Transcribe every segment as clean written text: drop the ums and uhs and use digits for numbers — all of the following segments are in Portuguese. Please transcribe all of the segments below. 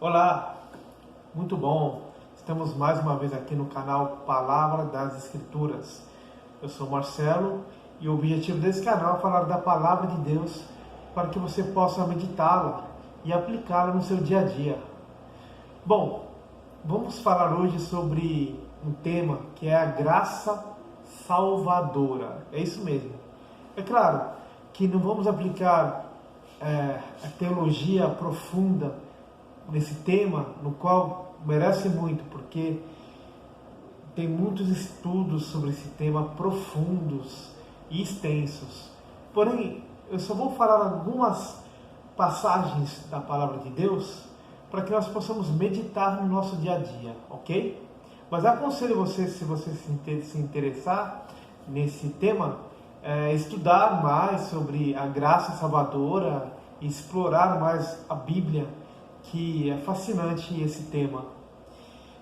Olá, muito bom. Estamos mais uma vez aqui no canal Palavra das Escrituras. Eu sou Marcelo e o objetivo desse canal é falar da Palavra de Deus para que você possa meditá-la e aplicá-la no seu dia a dia. Bom, vamos falar hoje sobre um tema que é a graça salvadora. É isso mesmo. É claro que não vamos aplicar a teologia profunda nesse tema, no qual merece muito, porque tem muitos estudos sobre esse tema profundos e extensos. Porém, eu só vou falar algumas passagens da Palavra de Deus para que nós possamos meditar no nosso dia a dia, ok? Mas aconselho você, se você se interessar nesse tema, estudar mais sobre a graça salvadora e explorar mais a Bíblia, que é fascinante esse tema.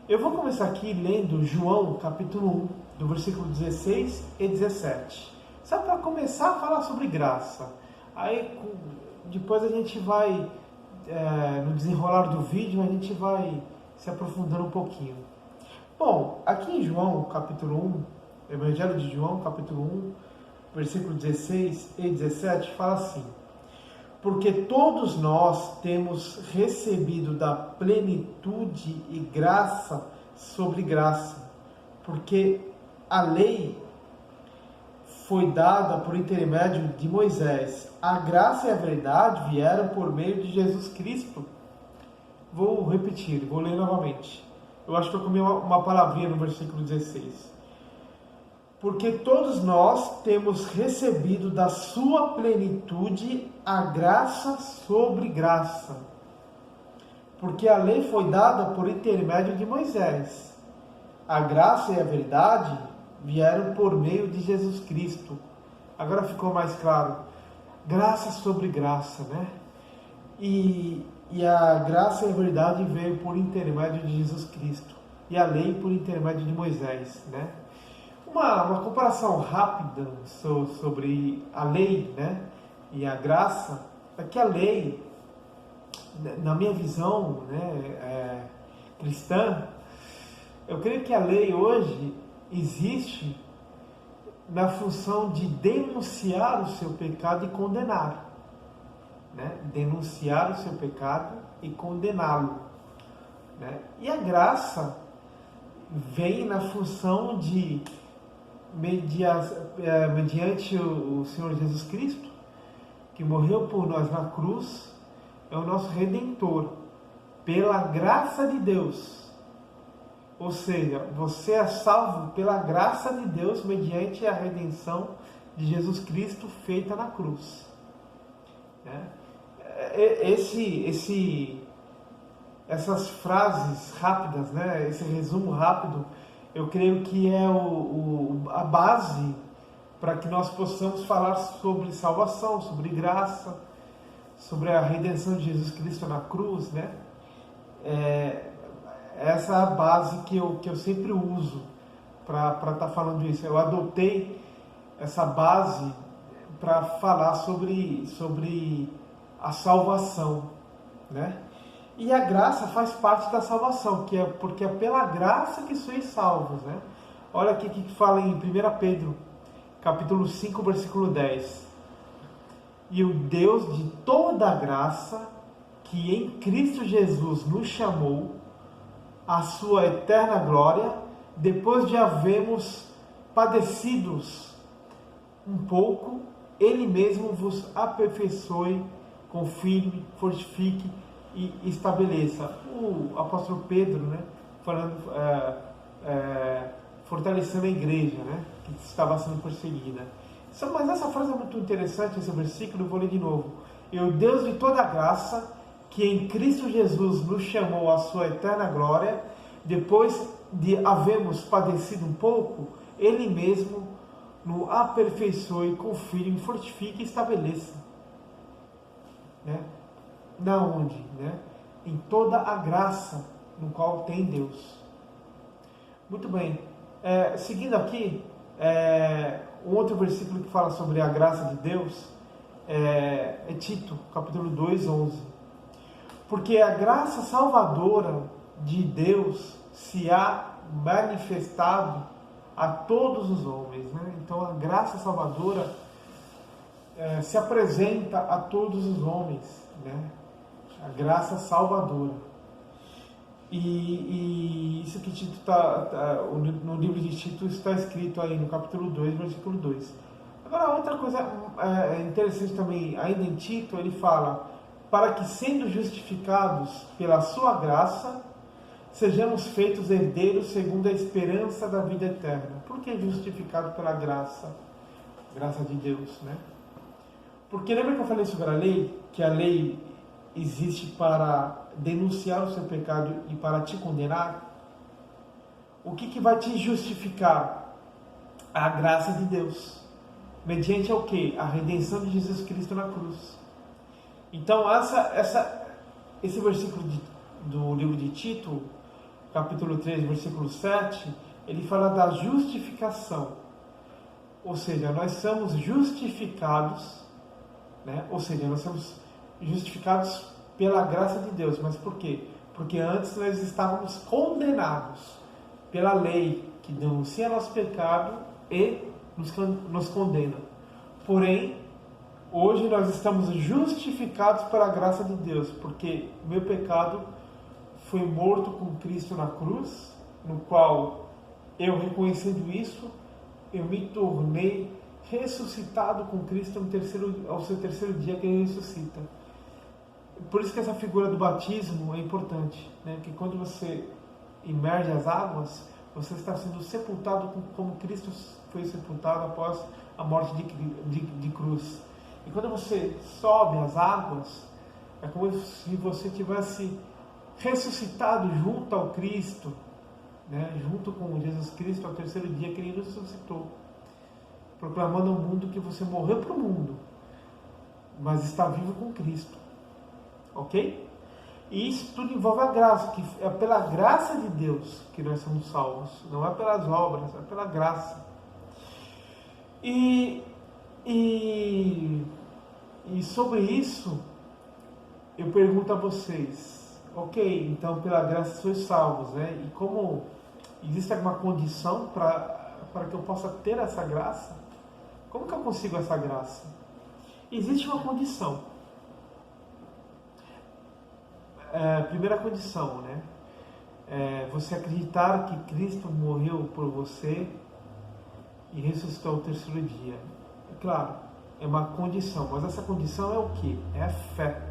Eu vou começar aqui lendo João capítulo 1, do versículo 16 e 17. Só para começar a falar sobre graça. Aí depois a gente vai, no desenrolar do vídeo, a gente vai se aprofundando um pouquinho. Bom, aqui em João capítulo 1, Evangelho de João capítulo 1, versículo 16 e 17, fala assim: porque todos nós temos recebido da plenitude e graça sobre graça, porque a lei foi dada por intermédio de Moisés. A graça e a verdade vieram por meio de Jesus Cristo. Vou repetir, vou ler novamente. Eu acho que eu comi uma palavrinha no versículo 16. Porque todos nós temos recebido da sua plenitude a graça sobre graça. Porque a lei foi dada por intermédio de Moisés. A graça e a verdade vieram por meio de Jesus Cristo. Agora ficou mais claro. Graça sobre graça, né? E a graça e a verdade veio por intermédio de Jesus Cristo. E a lei por intermédio de Moisés, né? Uma comparação rápida sobre a lei, né, e a graça, é que a lei, na minha visão, né, cristã, eu creio que a lei hoje existe na função de denunciar o seu pecado e condenar. Né? Denunciar o seu pecado e condená-lo. Né? E a graça vem na função de mediante o Senhor Jesus Cristo, que morreu por nós na cruz, é o nosso Redentor, pela graça de Deus. Ou seja, você é salvo pela graça de Deus, mediante a redenção de Jesus Cristo feita na cruz. Essas frases rápidas, né? Esse resumo rápido, eu creio que é a base para que nós possamos falar sobre salvação, sobre graça, sobre a redenção de Jesus Cristo na cruz, né? Essa é a base que eu sempre uso para estar falando isso. Eu adotei essa base para falar sobre a salvação, né? E a graça faz parte da salvação, porque é pela graça que sois salvos, né? Olha aqui o que fala em 1 Pedro, capítulo 5, versículo 10. E o Deus de toda a graça, que em Cristo Jesus nos chamou à sua eterna glória, depois de havermos padecidos um pouco, Ele mesmo vos aperfeiçoe, confirme, fortifique e estabeleça. O apóstolo Pedro, né, falando, fortalecendo a igreja, né, que estava sendo perseguida. Mas essa frase é muito interessante, esse versículo, eu vou ler de novo. E o Deus de toda a graça, que em Cristo Jesus nos chamou à sua eterna glória, depois de havermos padecido um pouco, Ele mesmo nos aperfeiçoe, confirme, fortifique e estabeleça. Né? Na onde? Né? Em toda a graça no qual tem Deus. Muito bem. Seguindo aqui, um outro versículo que fala sobre a graça de Deus é Tito, capítulo 2, 11. Porque a graça salvadora de Deus se há manifestado a todos os homens, né? Então a graça salvadora se apresenta a todos os homens, né? A graça salvadora. E isso que Tito no livro de Tito está escrito aí no capítulo 2, versículo 2. Agora, outra coisa interessante também, ainda em Tito, ele fala: para que, sendo justificados pela sua graça, sejamos feitos herdeiros segundo a esperança da vida eterna. Por que justificado pela graça? Graça de Deus, né? Porque lembra que eu falei sobre a lei? Que a lei existe para denunciar o seu pecado e para te condenar? O que vai te justificar? A graça de Deus. Mediante ao quê? A redenção de Jesus Cristo na cruz. Então, esse versículo do livro de Tito, capítulo 3, versículo 7, ele fala da justificação. Ou seja, nós somos justificados, né? Ou seja, nós somos justificados pela graça de Deus. Mas por quê? Porque antes nós estávamos condenados pela lei que denuncia nosso pecado e nos condena. Porém, hoje nós estamos justificados pela graça de Deus, porque meu pecado foi morto com Cristo na cruz, no qual eu, reconhecendo isso, eu me tornei ressuscitado com Cristo ao seu terceiro dia que ele ressuscita. Por isso que essa figura do batismo é importante, né? Que quando você imerge as águas, você está sendo sepultado como Cristo foi sepultado após a morte de cruz. E quando você sobe as águas, é como se você tivesse ressuscitado junto ao Cristo, né? Junto com Jesus Cristo ao terceiro dia que ele ressuscitou, proclamando ao mundo que você morreu para o mundo, mas está vivo com Cristo. Ok? E isso tudo envolve a graça, que é pela graça de Deus que nós somos salvos, não é pelas obras, é pela graça. E sobre isso, eu pergunto a vocês: ok, então pela graça sois salvos, né? E como existe alguma condição para que eu possa ter essa graça? Como que eu consigo essa graça? Existe uma condição. Primeira condição, né? Você acreditar que Cristo morreu por você e ressuscitou ao terceiro dia. É claro, é uma condição, mas essa condição é o quê? É a fé.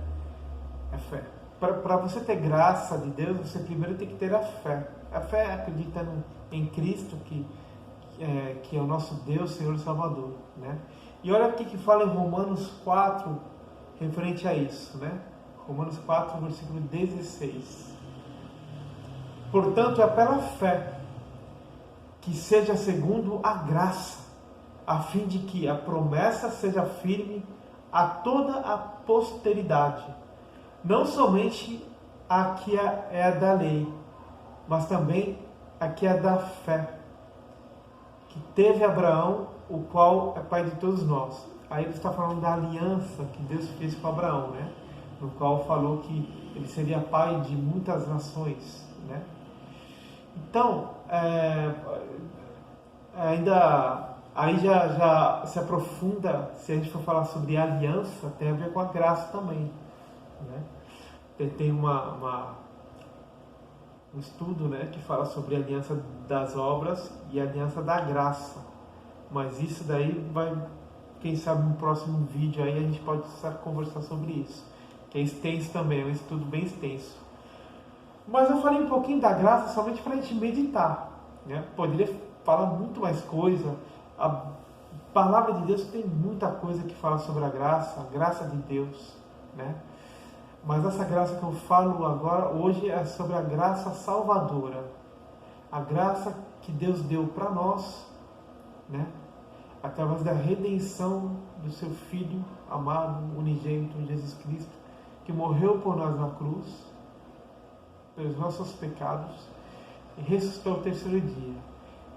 É fé. Para você ter graça de Deus, você primeiro tem que ter a fé. A fé é acreditar em Cristo, que é o nosso Deus, Senhor e Salvador, né? E olha o que fala em Romanos 4, referente a isso, né? Romanos 4, versículo 16. Portanto, é pela fé que seja segundo a graça, a fim de que a promessa seja firme a toda a posteridade, não somente a que é da lei, mas também a que é da fé, que teve Abraão, o qual é pai de todos nós. Aí ele está falando da aliança que Deus fez com Abraão, né? No qual falou que ele seria pai de muitas nações, né? Então, aí já se aprofunda, se a gente for falar sobre aliança, tem a ver com a graça também, né? Tem um estudo, né, que fala sobre a aliança das obras e a aliança da graça, mas isso daí vai, quem sabe no próximo vídeo aí a gente pode conversar sobre isso, que é extenso também, é um estudo bem extenso. Mas eu falei um pouquinho da graça somente para a gente meditar, né? Poderia falar muito mais coisa. A palavra de Deus tem muita coisa que fala sobre a graça de Deus, né? Mas essa graça que eu falo agora, hoje, é sobre a graça salvadora. A graça que Deus deu para nós, né? Através da redenção do seu Filho amado, unigênito, Jesus Cristo, que morreu por nós na cruz, pelos nossos pecados, e ressuscitou ao terceiro dia.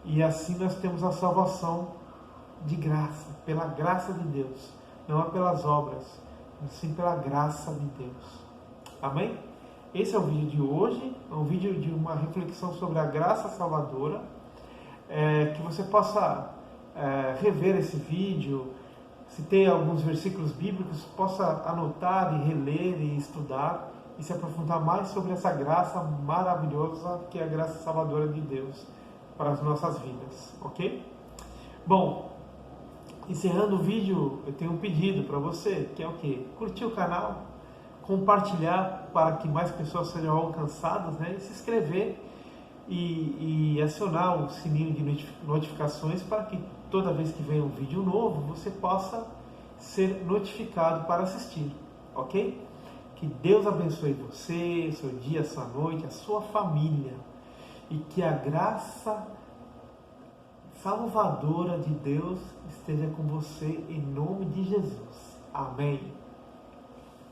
E assim nós temos a salvação de graça, pela graça de Deus, não é pelas obras, mas sim pela graça de Deus. Amém? Esse é o vídeo de hoje, é um vídeo de uma reflexão sobre a graça salvadora, que você possa rever esse vídeo, se tem alguns versículos bíblicos, possa anotar e reler e estudar e se aprofundar mais sobre essa graça maravilhosa que é a graça salvadora de Deus para as nossas vidas, ok? Bom, encerrando o vídeo, eu tenho um pedido para você, que é o quê? Curtir o canal, compartilhar para que mais pessoas sejam alcançadas, né? E se inscrever e acionar o sininho de notificações para que toda vez que venha um vídeo novo, você possa ser notificado para assistir, ok? Que Deus abençoe você, seu dia, sua noite, a sua família, e que a graça salvadora de Deus esteja com você em nome de Jesus. Amém.